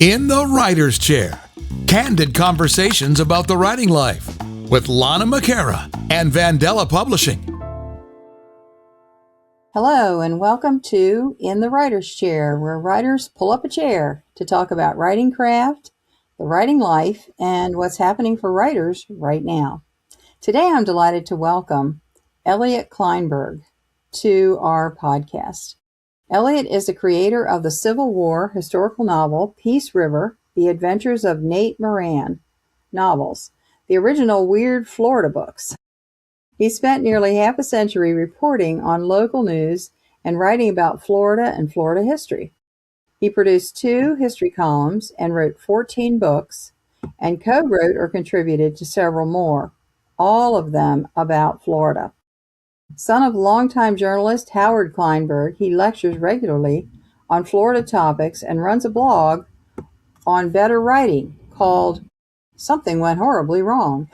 In the Writer's Chair, candid conversations about the writing life with Lana McAra and Vandella Publishing. Hello, and welcome to In the Writer's Chair, where writers pull up a chair to talk about writing craft, the writing life, and what's happening for writers right now. Today, I'm delighted to welcome Eliot Kleinberg to our podcast. Eliot is the creator of the Civil War historical novel Peace River, The Adventures of Nate Moran novels, the original Weird Florida books. He spent nearly half a century reporting on local news and writing about Florida and Florida history. He produced 2 history columns and wrote 14 books, and co-wrote or contributed to several more, all of them about Florida. Son of longtime journalist Howard Kleinberg, he lectures regularly on Florida topics and runs a blog on better writing called Something Went Horribly Wrong.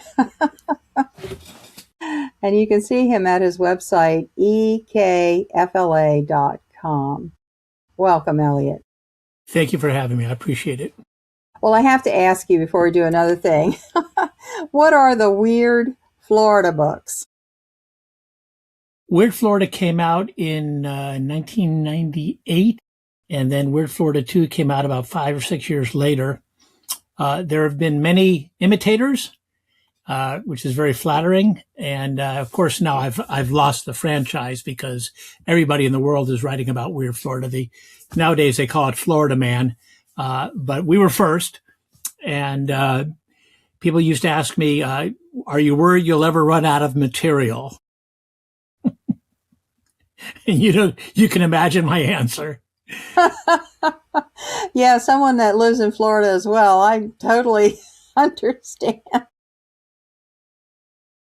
And you can see him at his website, ekfla.com. Welcome, Eliot. Thank you for having me. I appreciate it. Well, I have to ask you before we do another thing. What are the Weird Florida books? Weird Florida came out in 1998, and then Weird Florida 2 came out about 5 or 6 years later. There have been many imitators, which is very flattering. And of course, now I've lost the franchise because everybody in the world is writing about Weird Florida. Nowadays they call it Florida Man, but we were first. And people used to ask me, "Are you worried you'll ever run out of material?" And you can imagine my answer. Yeah, someone that lives in Florida as well. I totally understand.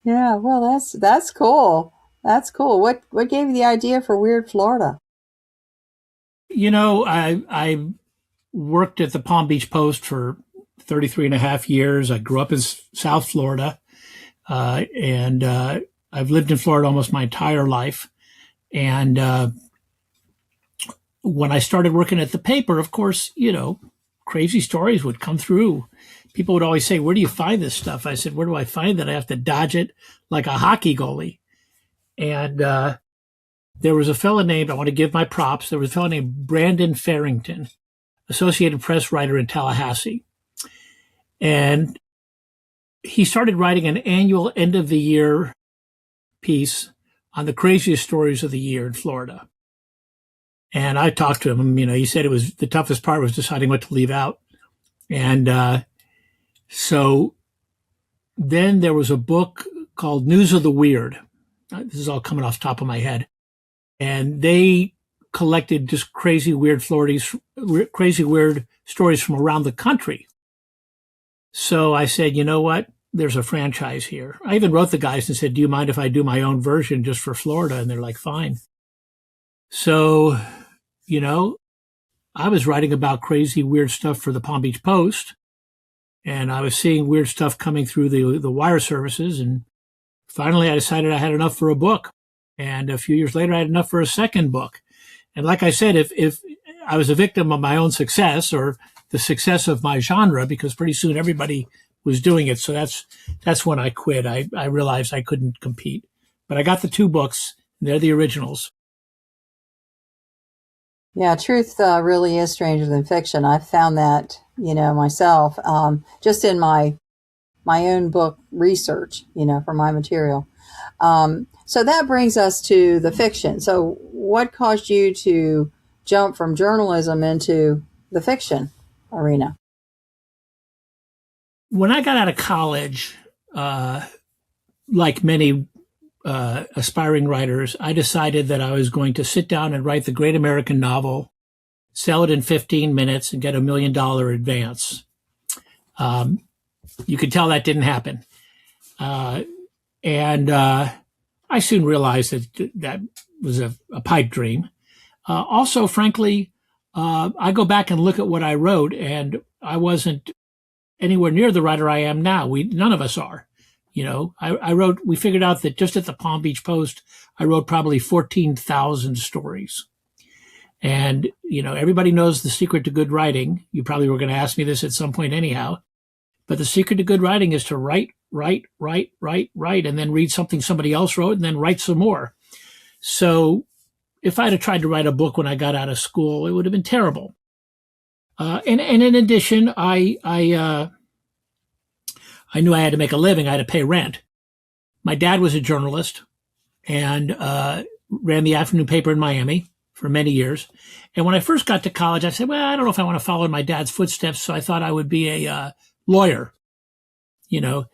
Yeah, well, that's cool. That's cool. What gave you the idea for Weird Florida? I worked at the Palm Beach Post for 33 and a half years. I grew up in South Florida, and I've lived in Florida almost my entire life. And when I started working at the paper, of course, crazy stories would come through. People would always say, "Where do you find this stuff?" I said, "Where do I find it? I have to dodge it like a hockey goalie." And there was a fellow named, I want to give my props, there was a fellow named Brandon Farrington, Associated Press writer in Tallahassee. And he started writing an annual end-of-the-year piece on the craziest stories of the year in Florida. And I talked to him, he said the toughest part was deciding what to leave out. And so then there was a book called News of the Weird. This is all coming off the top of my head. And they collected just crazy weird stories from around the country. So I said, you know what? There's a franchise here. I even wrote the guys and said, "Do you mind if I do my own version just for Florida?" And they're like, "Fine." So, I was writing about crazy, weird stuff for the Palm Beach Post, and I was seeing weird stuff coming through the wire services. And finally, I decided I had enough for a book. And a few years later, I had enough for a second book. And like I said, if I was a victim of my own success or the success of my genre, because pretty soon everybody was doing it. So that's when I quit. I realized I couldn't compete. But I got the 2 books. They're the originals. Yeah, truth really is stranger than fiction. I've found that, myself, just in my own book research, for my material. So that brings us to the fiction. So what caused you to jump from journalism into the fiction arena? When I got out of college, like many aspiring writers, I decided that I was going to sit down and write the great American novel, sell it in 15 minutes, and get $1 million advance. You could tell that didn't happen. And I soon realized that was a pipe dream. Also, frankly, I go back and look at what I wrote, and I wasn't anywhere near the writer I am now. None of us are. We figured out that just at the Palm Beach Post, I wrote probably 14,000 stories. And, everybody knows the secret to good writing. You probably were going to ask me this at some point anyhow. But the secret to good writing is to write, and then read something somebody else wrote and then write some more. So if I'd have tried to write a book when I got out of school, it would have been terrible. And in addition, I knew I had to make a living. I had to pay rent. My dad was a journalist and ran the afternoon paper in Miami for many years. And when I first got to college, I said, well, I don't know if I want to follow in my dad's footsteps. So I thought I would be a lawyer. You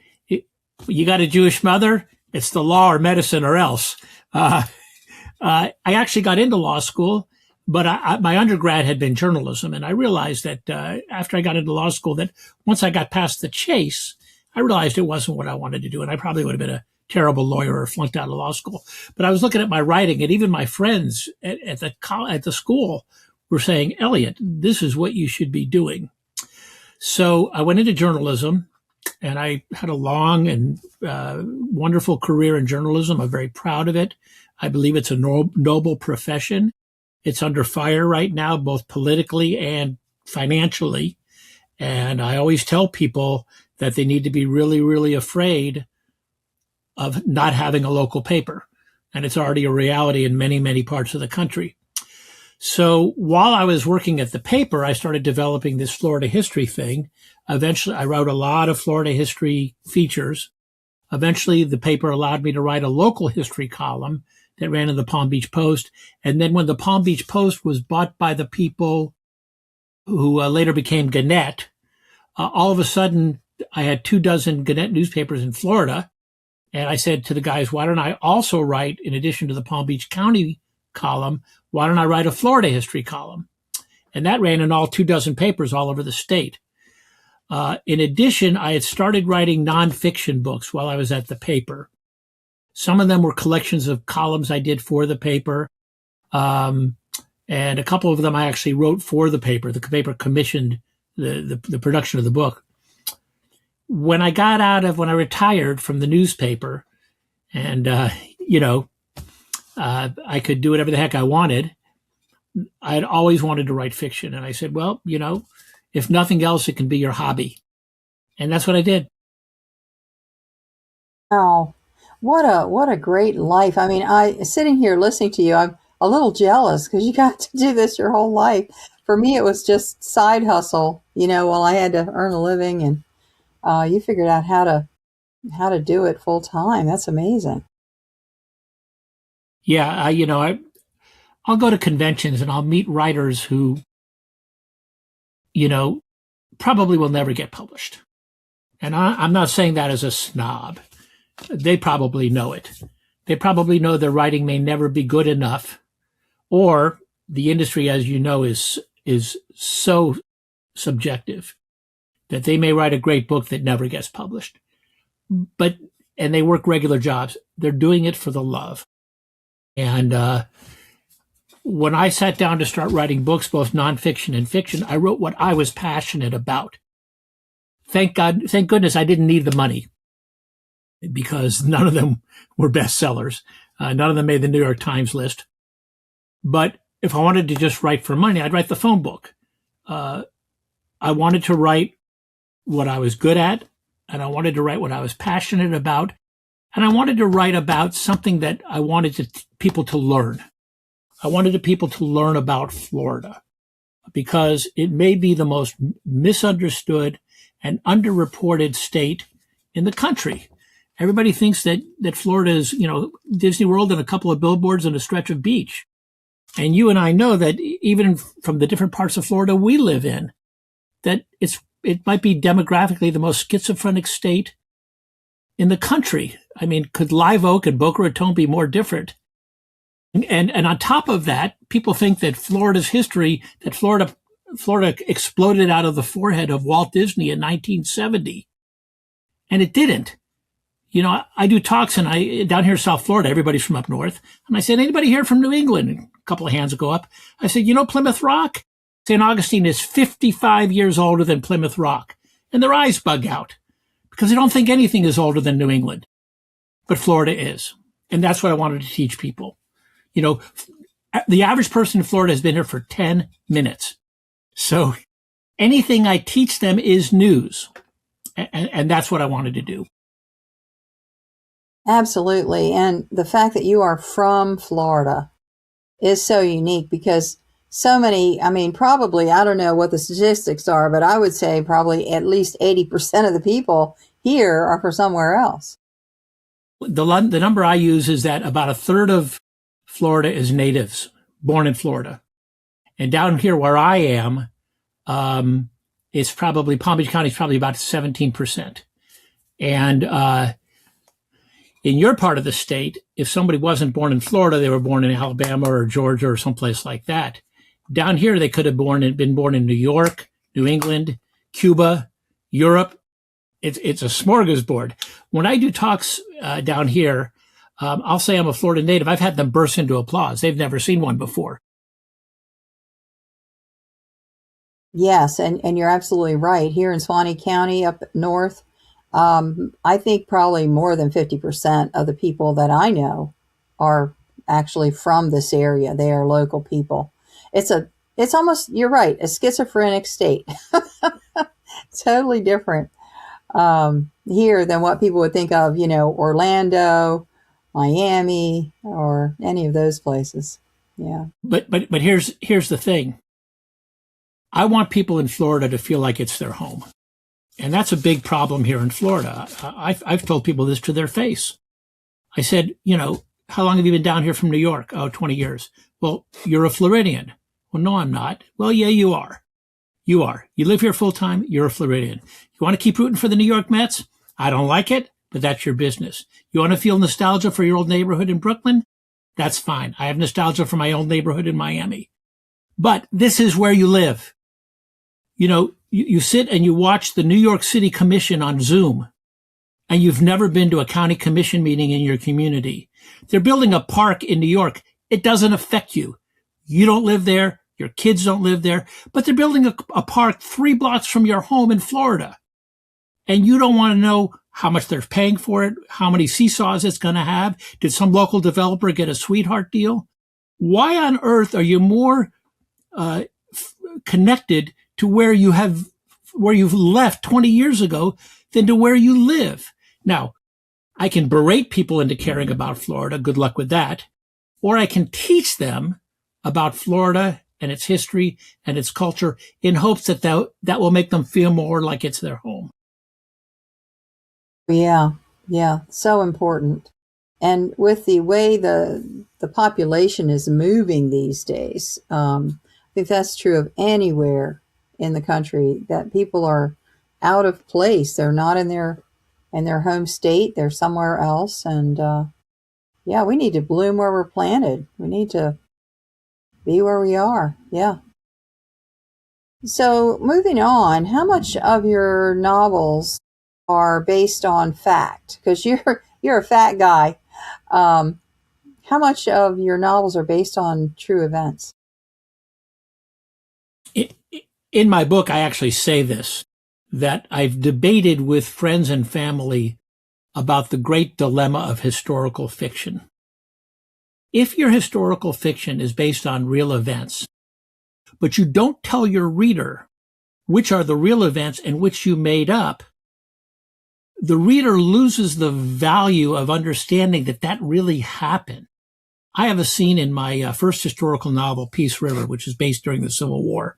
got a Jewish mother, it's the law or medicine or else. I actually got into law school, but my undergrad had been journalism. And I realized that after I got into law school, that once I got past the chase, I realized it wasn't what I wanted to do. And I probably would have been a terrible lawyer or flunked out of law school. But I was looking at my writing, and even my friends at the school were saying, Eliot, this is what you should be doing. So I went into journalism, and I had a long and wonderful career in journalism. I'm very proud of it. I believe it's a noble profession. It's under fire right now, both politically and financially. And I always tell people that they need to be really, really afraid of not having a local paper. And it's already a reality in many, many parts of the country. So while I was working at the paper, I started developing this Florida history thing. Eventually, I wrote a lot of Florida history features. Eventually, the paper allowed me to write a local history column that ran in the Palm Beach Post. And then when the Palm Beach Post was bought by the people who later became Gannett, all of a sudden, I had 24 Gannett newspapers in Florida. And I said to the guys, why don't I also write, in addition to the Palm Beach County column, why don't I write a Florida history column? And that ran in all 24 papers all over the state. In addition, I had started writing nonfiction books while I was at the paper. Some of them were collections of columns I did for the paper. And a couple of them I actually wrote for the paper. The paper commissioned the production of the book. When I retired from the newspaper and, I could do whatever the heck I wanted, I had always wanted to write fiction. And I said, well, if nothing else, it can be your hobby. And that's what I did. Wow. What a great life. I mean, sitting here listening to you, I'm a little jealous because you got to do this your whole life. For me, it was just side hustle, while I had to earn a living, and you figured out how to do it full time. That's amazing. Yeah, I'll go to conventions and I'll meet writers who, probably will never get published. And I'm not saying that as a snob. They probably know it. They probably know their writing may never be good enough, or the industry, as you know, is so subjective that they may write a great book that never gets published. And they work regular jobs. They're doing it for the love. And when I sat down to start writing books, both nonfiction and fiction, I wrote what I was passionate about. Thank goodness I didn't need the money, because none of them were bestsellers. None of them made the New York Times list. But if I wanted to just write for money, I'd write the phone book. I wanted to write what I was good at, and I wanted to write what I was passionate about, and I wanted to write about something that I wanted people to learn. I wanted the people to learn about Florida, because it may be the most misunderstood and underreported state in the country. Everybody thinks that Florida is, Disney World and a couple of billboards and a stretch of beach. And you and I know that even from the different parts of Florida we live in, that it might be demographically the most schizophrenic state in the country. I mean, could Live Oak and Boca Raton be more different? And on top of that, people think that Florida's history, that Florida exploded out of the forehead of Walt Disney in 1970. And it didn't. I do talks down here in South Florida, everybody's from up north. And I said, anybody here from New England? And a couple of hands will go up. I said, Plymouth Rock? St. Augustine is 55 years older than Plymouth Rock. And their eyes bug out because they don't think anything is older than New England. But Florida is. And that's what I wanted to teach people. The average person in Florida has been here for 10 minutes. So anything I teach them is news. And that's what I wanted to do. Absolutely. And the fact that you are from Florida is so unique because so many, I mean, probably, I don't know what the statistics are, but I would say probably at least 80% of the people here are from somewhere else. The number I use is that about a third of Florida is natives born in Florida. And down here where I am, it's probably, Palm Beach County is probably about 17%. And in your part of the state, if somebody wasn't born in Florida, they were born in Alabama or Georgia or someplace like that. Down here, they could have been born in New York, New England, Cuba, Europe. It's a smorgasbord. When I do talks down here, I'll say I'm a Florida native. I've had them burst into applause. They've never seen one before. Yes, and you're absolutely right. Here in Swanee County up north, I think probably more than 50% of the people that I know are actually from this area. They are local people. It's almost, you're right, a schizophrenic state. Totally different here than what people would think of, Orlando, Miami, or any of those places. Yeah. But here's the thing. I want people in Florida to feel like it's their home. And that's a big problem here in Florida. I've told people this to their face. I said, how long have you been down here from New York? Oh, 20 years. Well, you're a Floridian. Well, no, I'm not. Well, yeah, you are. You are. You live here full time. You're a Floridian. You want to keep rooting for the New York Mets? I don't like it, but that's your business. You want to feel nostalgia for your old neighborhood in Brooklyn? That's fine. I have nostalgia for my old neighborhood in Miami. But this is where you live. You sit and you watch the New York City Commission on Zoom, and you've never been to a county commission meeting in your community. They're building a park in New York. It doesn't affect you. You don't live there. Your kids don't live there. But they're building a park 3 blocks from your home in Florida. And you don't want to know how much they're paying for it, how many seesaws it's going to have. Did some local developer get a sweetheart deal? Why on earth are you more connected to where you've left 20 years ago than to where you live? Now, I can berate people into caring about Florida. Good luck with that. Or I can teach them about Florida and its history and its culture in hopes that will make them feel more like it's their home. Yeah. So important. And with the way the population is moving these days, I think that's true of anywhere in the country, that people are out of place. They're not in their home state. They're somewhere else. And we need to bloom where we're planted. We need to be where we are. Yeah. So moving on, how much of your novels are based on fact? Because you're a fact guy. How much of your novels are based on true events? In my book, I actually say this, that I've debated with friends and family about the great dilemma of historical fiction. If your historical fiction is based on real events, but you don't tell your reader which are the real events and which you made up, the reader loses the value of understanding that really happened. I have a scene in my first historical novel, Peace River, which is based during the Civil War,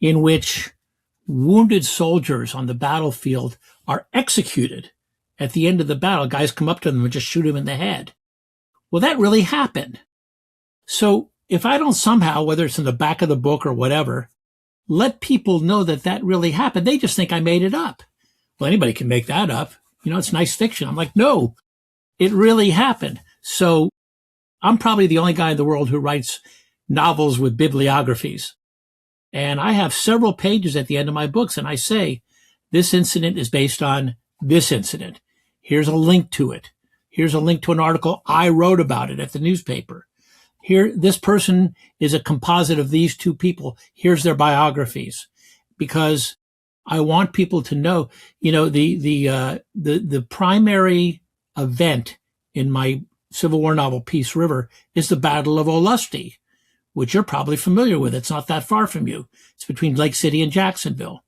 in which wounded soldiers on the battlefield are executed at the end of the battle. Guys come up to them and just shoot them in the head. Well, that really happened. So if I don't somehow, whether it's in the back of the book or whatever, let people know that really happened, they just think I made it up. Well, anybody can make that up. It's nice fiction. I'm like, no, it really happened. So I'm probably the only guy in the world who writes novels with bibliographies. And I have several pages at the end of my books, and I say, this incident is based on this incident. Here's a link to it. Here's a link to an article I wrote about it at the newspaper. Here, this person is a composite of these 2 people. Here's their biographies. Because I want people to know, the primary event in my Civil War novel Peace River is the Battle of Olustee, which you're probably familiar with. It's not that far from you. It's between Lake City and Jacksonville.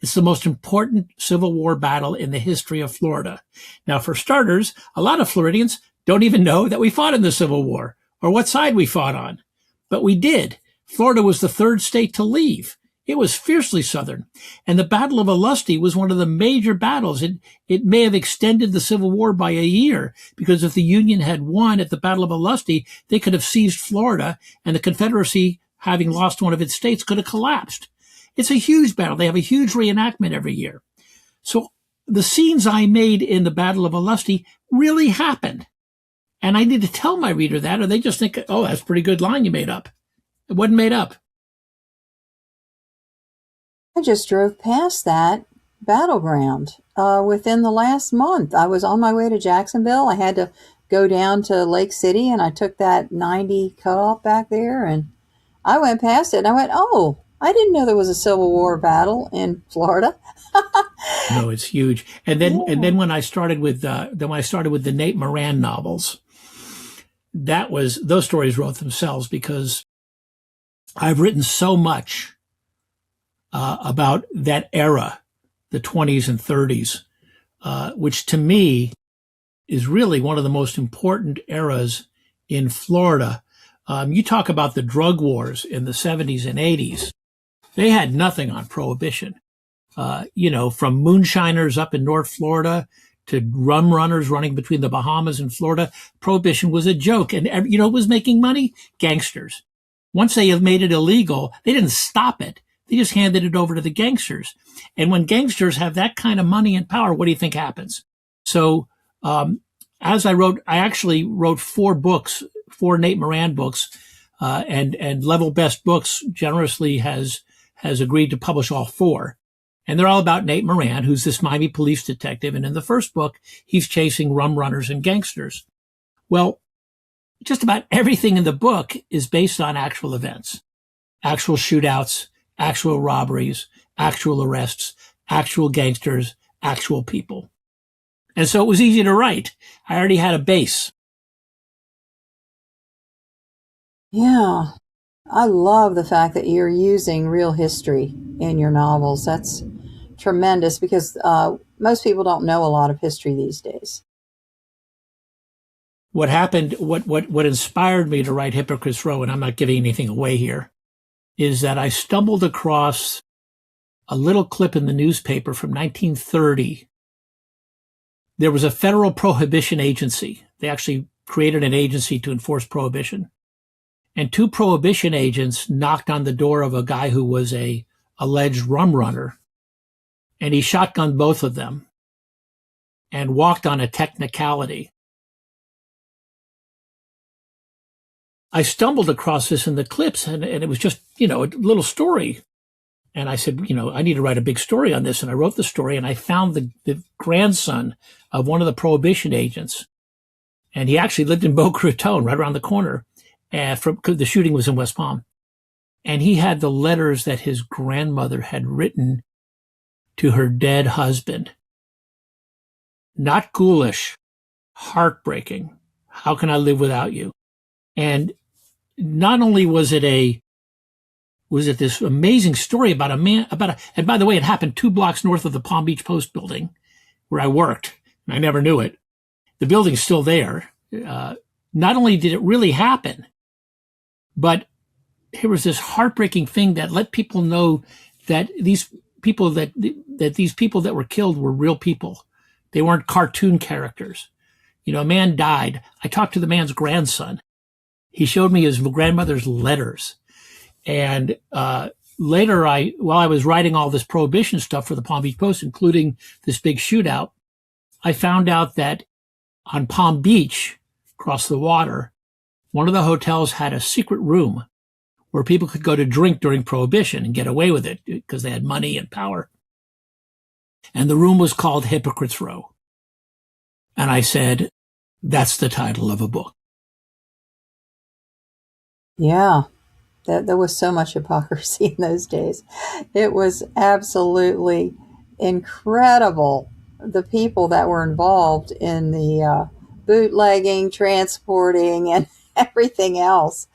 It's the most important Civil War battle in the history of Florida. Now, for starters, a lot of Floridians don't even know that we fought in the Civil War or what side we fought on. But we did. Florida was the third state to leave. It was fiercely Southern. And the Battle of Olustee was one of the major battles. It may have extended the Civil War by a year, because if the Union had won at the Battle of Olustee, they could have seized Florida, and the Confederacy, having lost one of its states, could have collapsed. It's a huge battle. They have a huge reenactment every year. So the scenes I made in the Battle of Olustee really happened. And I need to tell my reader that, or they just think, oh, that's a pretty good line you made up. It wasn't made up. I just drove past that battleground within the last month. I was on my way to Jacksonville. I had to go down to Lake City, and I took that 90 cutoff back there, and I went past it, and I went, oh, I didn't know there was a Civil War battle in Florida. No, it's huge. And then when I started with the Nate Moran novels, those stories wrote themselves, because I've written so much about that era, the 20s and 30s, which to me is really one of the most important eras in Florida. You talk about the drug wars in the 70s and 80s. They had nothing on prohibition. From moonshiners up in North Florida to rum runners running between the Bahamas and Florida, prohibition was a joke. And who was making money? Gangsters. Once they have made it illegal, they didn't stop it. They just handed it over to the gangsters. And when gangsters have that kind of money and power, what do you think happens? So as I actually wrote 4 Nate Moran books, and Level Best Books generously has agreed to publish all 4. And they're all about Nate Moran, who's this Miami police detective. And in the first book, he's chasing rum runners and gangsters. Well, just about everything in the book is based on actual events, actual shootouts, actual robberies, actual arrests, actual gangsters, actual people. And so it was easy to write. I already had a base. Yeah. I love the fact that you're using real history in your novels. That's tremendous, because most people don't know a lot of history these days. What happened, what inspired me to write Hypocrites Row, and I'm not giving anything away here, is that I stumbled across a little clip in the newspaper from 1930. There was a federal prohibition agency. They actually created an agency to enforce prohibition. And 2 prohibition agents knocked on the door of a guy who was a alleged rum runner, and he shotgunned both of them and walked on a technicality. I stumbled across this in the clips, and it was just, a little story. And I said, I need to write a big story on this. And I wrote the story, and I found the grandson of one of the prohibition agents. And he actually lived in Boca Raton, right around the corner. The shooting was in West Palm. And he had the letters that his grandmother had written to her dead husband. Not ghoulish, heartbreaking. How can I live without you? And not only was it this amazing story about a man, and by the way, it happened 2 blocks north of the Palm Beach Post building where I worked, and I never knew it. The building's still there. Not only did it really happen, but here was this heartbreaking thing that let people know that these people that were killed were real people. They weren't cartoon characters. A man died. I talked to the man's grandson. He showed me his grandmother's letters. And later, while I was writing all this prohibition stuff for the Palm Beach Post, including this big shootout, I found out that on Palm Beach, across the water, one of the hotels had a secret room where people could go to drink during Prohibition and get away with it because they had money and power. And the room was called Hypocrites Row. And I said, that's the title of a book. Yeah, there was so much hypocrisy in those days. It was absolutely incredible, the people that were involved in the bootlegging, transporting, and everything else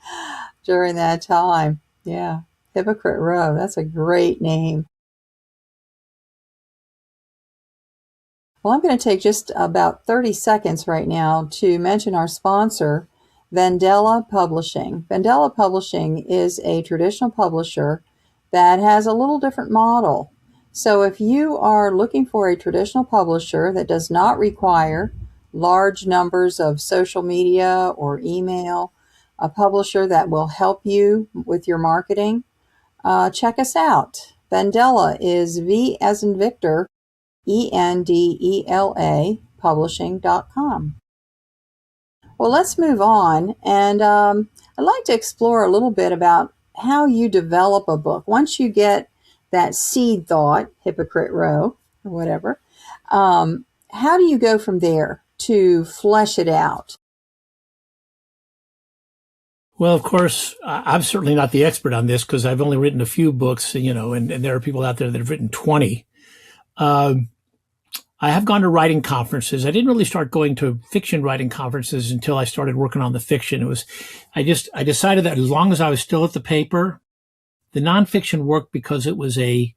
during that time. Yeah, Hypocrite Row. That's a great name. Well, I'm going to take just about 30 seconds right now to mention our sponsor, Vandella Publishing. Vandella Publishing is a traditional publisher that has a little different model. So if you are looking for a traditional publisher that does not require large numbers of social media or email, a publisher that will help you with your marketing, check us out. Vandella is V as in Victor, ENDELA publishing.com. Well, let's move on. And I'd like to explore a little bit about how you develop a book. Once you get that seed thought, Hypocrite Row, or whatever, how do you go from there to flesh it out? Well, of course, I'm certainly not the expert on this because I've only written a few books, and there are people out there that have written 20. I have gone to writing conferences. I didn't really start going to fiction writing conferences until I started working on the fiction. I decided that as long as I was still at the paper, the nonfiction worked because it was a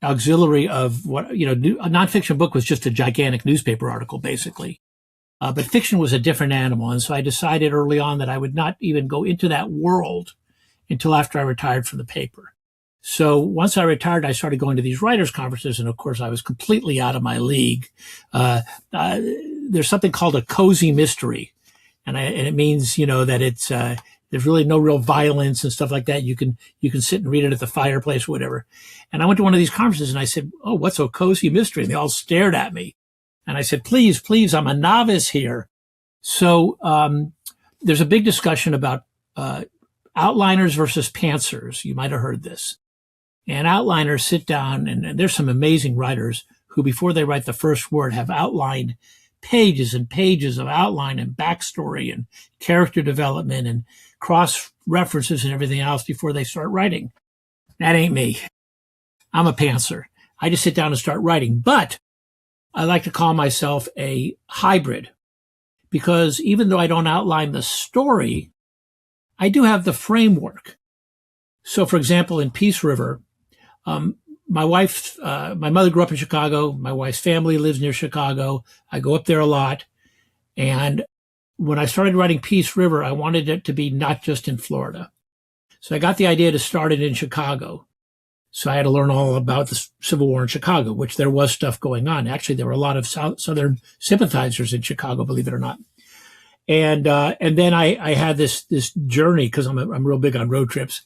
auxiliary of a nonfiction book was just a gigantic newspaper article, basically. But fiction was a different animal. And so I decided early on that I would not even go into that world until after I retired from the paper. So once I retired, I started going to these writers' conferences, and of course, I was completely out of my league. There's something called a cozy mystery, and it means that it's there's really no real violence and stuff like that. You can sit and read it at the fireplace or whatever. And I went to one of these conferences, and I said, "Oh, what's a cozy mystery?" And they all stared at me, and I said, "Please, please, I'm a novice here." So there's a big discussion about outliners versus pantsers. You might have heard this. And outliners sit down, and there's some amazing writers who, before they write the first word, have outlined pages and pages of outline and backstory and character development and cross references and everything else before they start writing. That ain't me. I'm a pantser. I just sit down and start writing. But I like to call myself a hybrid because even though I don't outline the story, I do have the framework. So, for example, in Peace River, my mother grew up in Chicago. My wife's family lives near Chicago. I go up there a lot. And when I started writing Peace River, I wanted it to be not just in Florida. So I got the idea to start it in Chicago. So I had to learn all about the Civil War in Chicago, which there was stuff going on. Actually, there were a lot of Southern sympathizers in Chicago, believe it or not. And then I had this journey because I'm real big on road trips.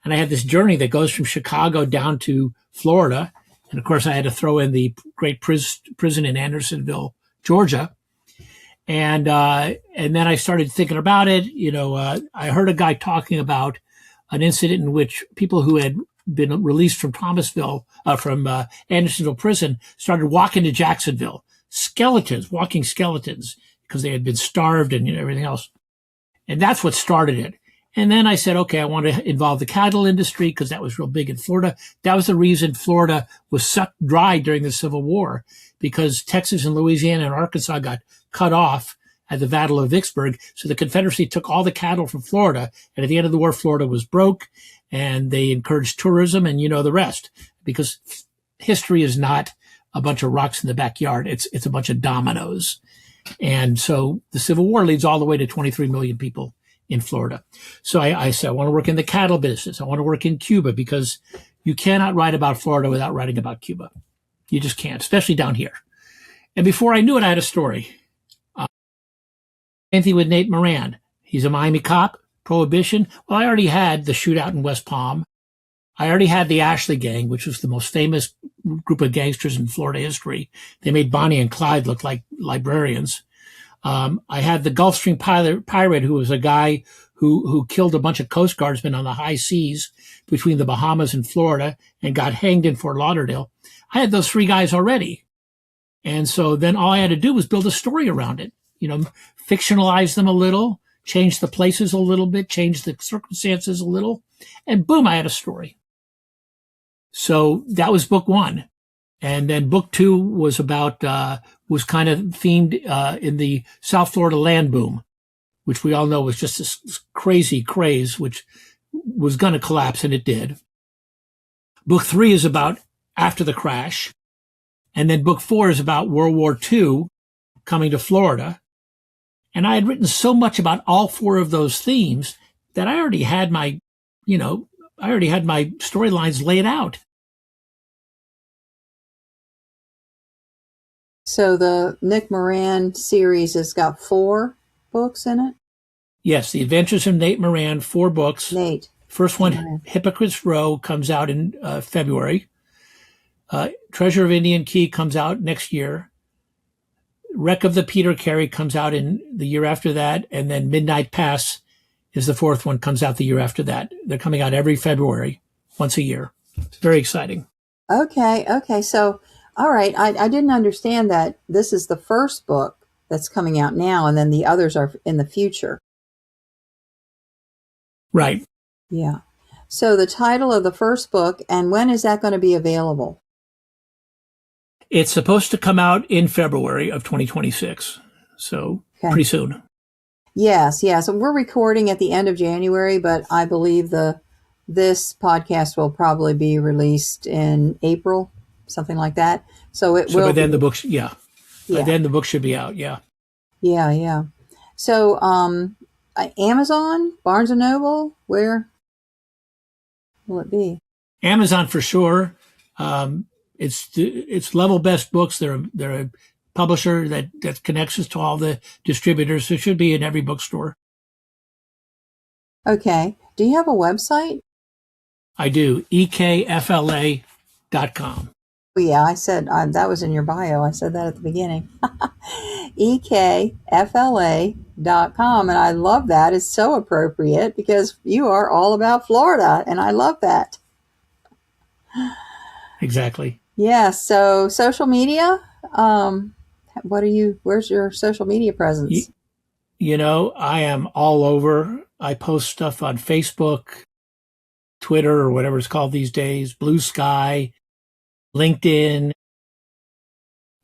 And I had this journey that goes from Chicago down to Florida. And of course, I had to throw in the great prison in Andersonville, Georgia. And then I started thinking about it. I heard a guy talking about an incident in which people who had been released from Andersonville prison started walking to Jacksonville. Walking skeletons, because they had been starved and everything else. And that's what started it. And then I said, okay, I want to involve the cattle industry because that was real big in Florida. That was the reason Florida was sucked dry during the Civil War, because Texas and Louisiana and Arkansas got cut off at the Battle of Vicksburg. So the Confederacy took all the cattle from Florida. And at the end of the war, Florida was broke and they encouraged tourism, and the rest, because history is not a bunch of rocks in the backyard. It's a bunch of dominoes. And so the Civil War leads all the way to 23 million people in Florida. So I said, I want to work in the cattle business. I want to work in Cuba, because you cannot write about Florida without writing about Cuba. You just can't, especially down here. And before I knew it, I had a story. Same thing with Nate Moran. He's a Miami cop, Prohibition. Well, I already had the shootout in West Palm. I already had the Ashley Gang, which was the most famous group of gangsters in Florida history. They made Bonnie and Clyde look like librarians. I had the Gulfstream pirate, who was a guy who killed a bunch of Coast Guardsmen on the high seas between the Bahamas and Florida and got hanged in Fort Lauderdale. I had those three guys already. And so then all I had to do was build a story around it, fictionalize them a little, change the places a little bit, change the circumstances a little, and boom, I had a story. So that was book one. And then book two was about was kind of themed in the South Florida land boom, which we all know was just this crazy craze, which was going to collapse, and it did. Book 3 is about after the crash. And then book 4 is about World War II coming to Florida. And I had written so much about all 4 of those themes that I already had my storylines laid out. So the Nick Moran series has got 4 books in it? Yes, The Adventures of Nate Moran, 4 books. Nate. First one, Moran. Hypocrite's Row, comes out in February. Treasure of Indian Key comes out next year. Wreck of the Peter Carey comes out in the year after that. And then Midnight Pass is the 4th one, comes out the year after that. They're coming out every February, once a year. It's very exciting. Okay. So, all right. I didn't understand that this is the first book that's coming out now, and then the others are in the future. Right. Yeah. So the title of the first book, and when is that going to be available? It's supposed to come out in February of 2026. So pretty soon. Yes. So we're recording at the end of January, but I believe this podcast will probably be released in April, something like that. So by then the book, by then the book should be out. Yeah. Yeah. So, Amazon, Barnes and Noble, where will it be? Amazon for sure. It's Level Best Books. They're a publisher that connects us to all the distributors. So it should be in every bookstore. Okay. Do you have a website? I do. ekfla.com. Yeah, I said that was in your bio. I said that at the beginning. ekfla.com. And I love that. It's so appropriate because you are all about Florida, and I love that. Exactly. Yeah. So social media, where's your social media presence? I am all over. I post stuff on Facebook, Twitter, or whatever it's called these days, Blue Sky, LinkedIn.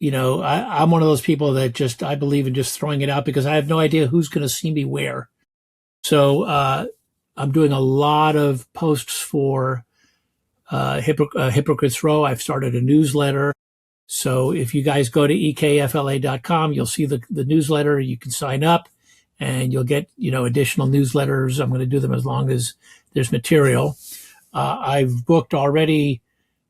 I'm one of those people that I believe in just throwing it out because I have no idea who's going to see me where. So I'm doing a lot of posts for Hypocrite's Row. I've started a newsletter. So if you guys go to ekfla.com, you'll see the newsletter. You can sign up and you'll get, additional newsletters. I'm going to do them as long as there's material. I've booked already.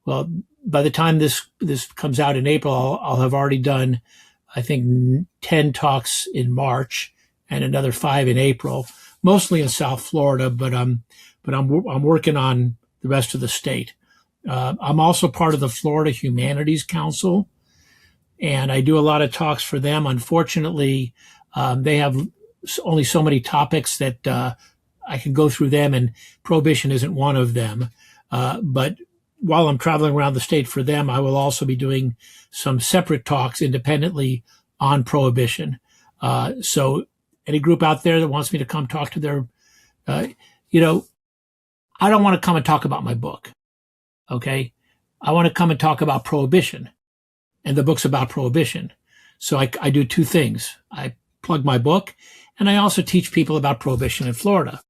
Well, by the time this comes out in April, I'll have already done, I think, 10 talks in March and another 5 in April, mostly in South Florida, but I'm working on the rest of the state. I'm also part of the Florida Humanities Council, and I do a lot of talks for them. Unfortunately, they have only so many topics that I can go through them, and prohibition isn't one of them. But while I'm traveling around the state for them, I will also be doing some separate talks independently on prohibition. So any group out there that wants me to come talk to their, I don't want to come and talk about my book. Okay. I want to come and talk about prohibition, and the book's about prohibition. So I do 2 things. I plug my book, and I also teach people about prohibition in Florida.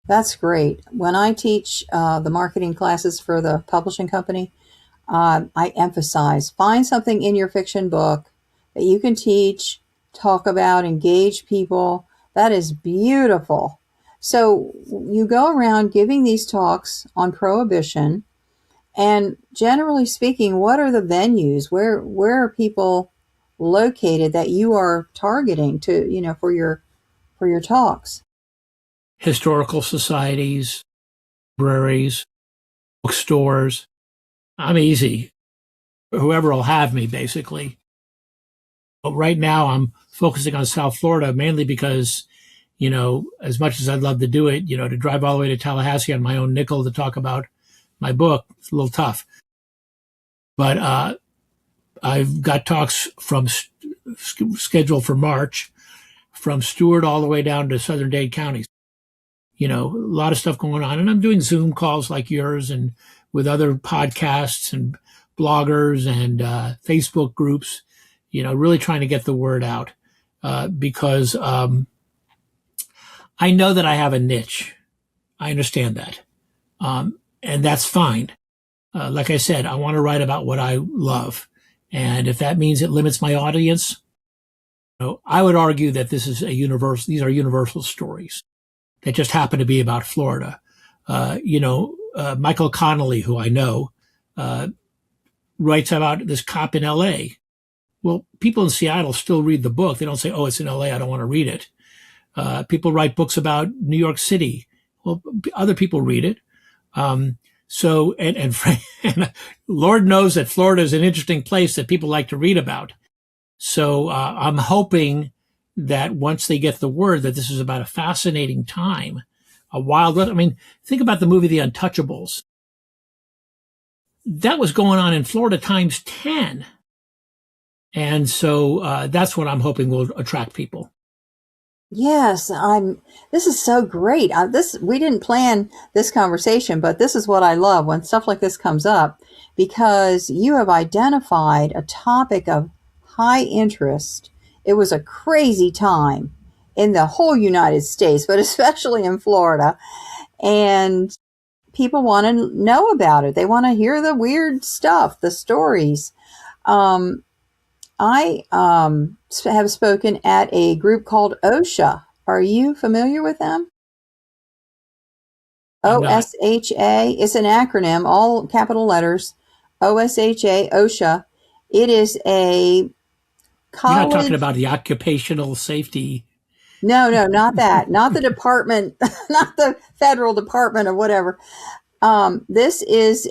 That's great. When I teach the marketing classes for the publishing company, I emphasize find something in your fiction book that you can teach, talk about, engage people. That is beautiful. So you go around giving these talks on prohibition, and generally speaking, what are the venues? Where are people located that you are targeting to, for your talks? Historical societies, libraries, bookstores. I'm easy. Whoever will have me, basically. But right now I'm focusing on South Florida mainly because, as much as I'd love to do it, to drive all the way to Tallahassee on my own nickel to talk about my book, it's a little tough. But I've got talks from scheduled for March from Stewart all the way down to Southern Dade counties. A lot of stuff going on. And I'm doing Zoom calls like yours and with other podcasts and bloggers and Facebook groups, really trying to get the word out because I know that I have a niche. I understand that. And that's fine. Like I said, I want to write about what I love. And if that means it limits my audience, I would argue that these are universal stories that just happen to be about Florida. Michael Connolly, who I know, writes about this cop in LA. Well, people in Seattle still read the book. They don't say, oh, it's in LA, I don't want to read it. People write books about New York City. Well, other people read it. And Lord knows that Florida is an interesting place that people like to read about. So I'm hoping that once they get the word that this is about a fascinating time, a wild west. I mean, think about the movie The Untouchables. That was going on in Florida times 10. And so that's what I'm hoping will attract people. Yes, this is so great. We didn't plan this conversation, but this is what I love when stuff like this comes up, because you have identified a topic of high interest. It was a crazy time in the whole United States, but especially in Florida. And people want to know about it. They want to hear the weird stuff, the stories. I have spoken at a group called OSHA. Are you familiar with them? OSHA. It's an acronym, all capital letters. OSHA, OSHA. It is a college. You're not talking about the occupational safety. No, not that. Not the department, not the federal department or whatever. This is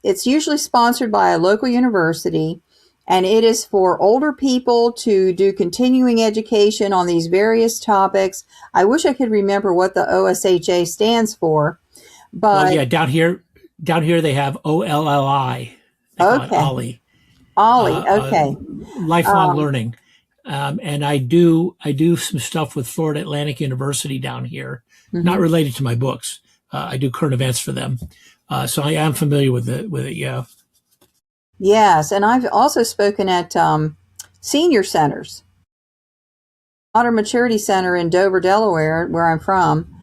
it's usually sponsored by a local university, and it is for older people to do continuing education on these various topics. I wish I could remember what the OSHA stands for, but well, yeah, down here they have OLLI. Okay. Ollie. Okay. Lifelong learning. And I do some stuff with Florida Atlantic University down here, not related to my books. I do current events for them. So I am familiar with it. Yeah. Yes. And I've also spoken at senior centers. Modern Maturity Center in Dover, Delaware, where I'm from.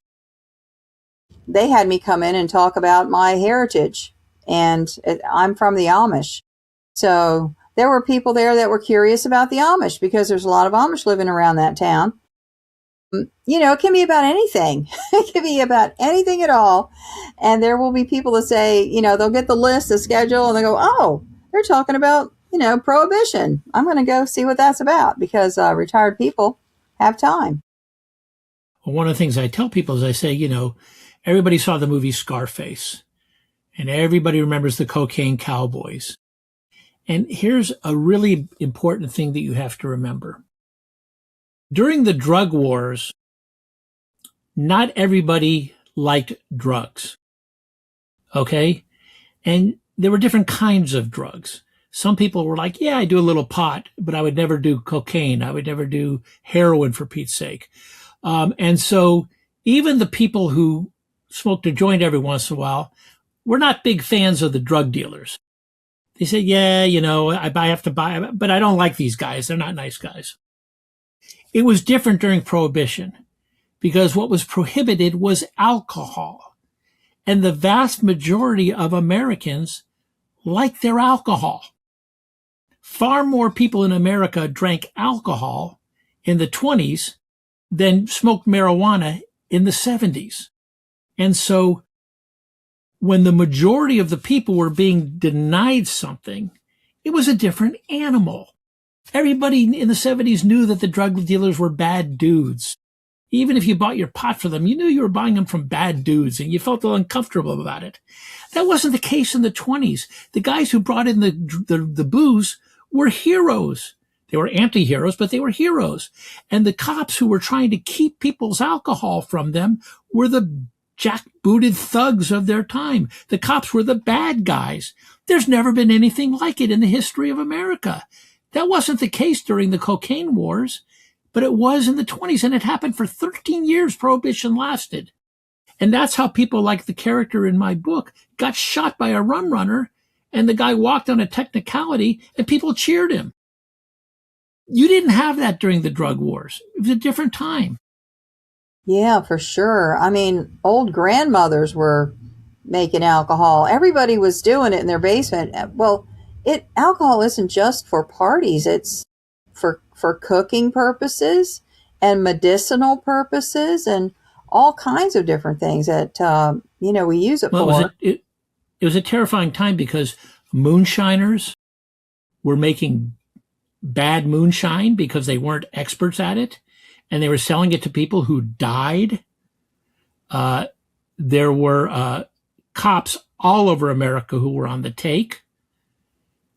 They had me come in and talk about my heritage. And I'm from the Amish. So there were people there that were curious about the Amish, because there's a lot of Amish living around that town. It can be about anything. It can be about anything at all. And there will be people that say, they'll get the list, the schedule, and they go, oh, they're talking about, prohibition. I'm going to go see what that's about, because retired people have time. Well, one of the things I tell people is I say, everybody saw the movie Scarface, and everybody remembers the cocaine cowboys. And here's a really important thing that you have to remember. During the drug wars, not everybody liked drugs. Okay? And there were different kinds of drugs. Some people were like, yeah, I do a little pot, but I would never do cocaine. I would never do heroin, for Pete's sake. And so even the people who smoked a joint every once in a while were not big fans of the drug dealers. They said, yeah, I have to buy, but I don't like these guys. They're not nice guys. It was different during Prohibition, because what was prohibited was alcohol. And the vast majority of Americans liked their alcohol. Far more people in America drank alcohol in the 20s than smoked marijuana in the 70s. And so when the majority of the people were being denied something, it was a different animal. Everybody in the 70s knew that the drug dealers were bad dudes. Even if you bought your pot for them, you knew you were buying them from bad dudes, and you felt uncomfortable about it. That wasn't the case in the 20s. The guys who brought in the booze were heroes. They were anti-heroes, but they were heroes. And the cops who were trying to keep people's alcohol from them were the jackbooted thugs of their time. The cops were the bad guys. There's never been anything like it in the history of America. That wasn't the case during the cocaine wars, but it was in the 20s, and it happened for 13 years Prohibition lasted. And that's how people like the character in my book got shot by a rum runner and the guy walked on a technicality and people cheered him. You didn't have that during the drug wars. It was a different time. Yeah, for sure. I mean, old grandmothers were making alcohol. Everybody was doing it in their basement. Well, alcohol isn't just for parties. It's for cooking purposes and medicinal purposes and all kinds of different things that we use it for. It was a terrifying time because moonshiners were making bad moonshine because they weren't experts at it, and they were selling it to people who died. There were cops all over America who were on the take,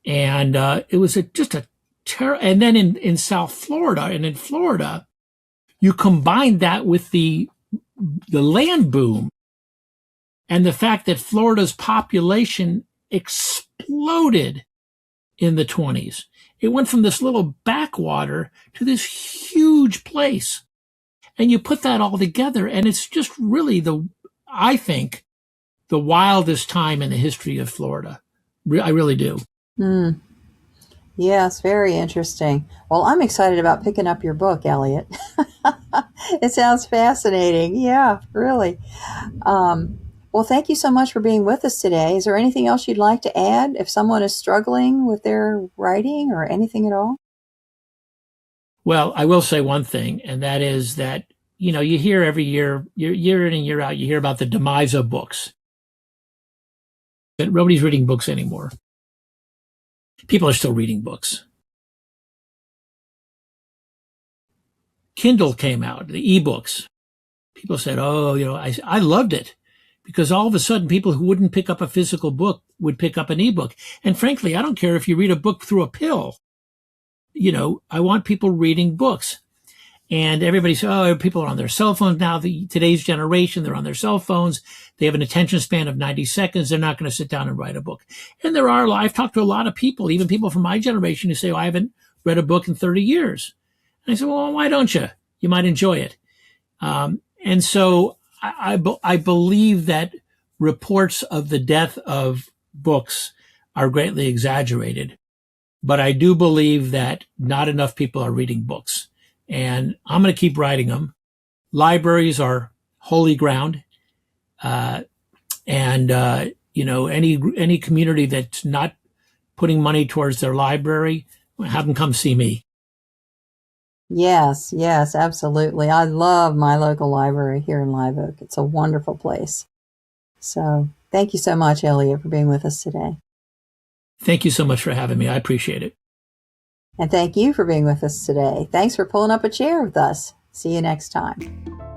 and it was just a terror. And then in South Florida and in Florida, you combine that with the land boom and the fact that Florida's population exploded in the 20s. It went from this little backwater to this huge place. And you put that all together, and it's just really I think, the wildest time in the history of Florida. I really do. Mm. Yes, very interesting. Well, I'm excited about picking up your book, Eliot. It sounds fascinating. Yeah, really. Well, thank you so much for being with us today. Is there anything else you'd like to add if someone is struggling with their writing or anything at all? Well, I will say one thing, and that is that, you hear every year in and year out, you hear about the demise of books. But nobody's reading books anymore. People are still reading books. Kindle came out, the e-books. People said, I loved it. Because all of a sudden, people who wouldn't pick up a physical book would pick up an ebook. And frankly, I don't care if you read a book through a pill. I want people reading books. And everybody says, people are on their cell phones now. Today's generation, they're on their cell phones. They have an attention span of 90 seconds. They're not going to sit down and write a book. And I've talked to a lot of people, even people from my generation, who say, I haven't read a book in 30 years. And I said, well, why don't you? You might enjoy it. And so I believe that reports of the death of books are greatly exaggerated, but I do believe that not enough people are reading books, and I'm going to keep writing them. Libraries are holy ground, and any community that's not putting money towards their library, have them come see me. Yes, absolutely. I love my local library here in Live Oak. It's a wonderful place. So thank you so much, Eliot, for being with us today. Thank you so much for having me. I appreciate it. And thank you for being with us today. Thanks for pulling up a chair with us. See you next time.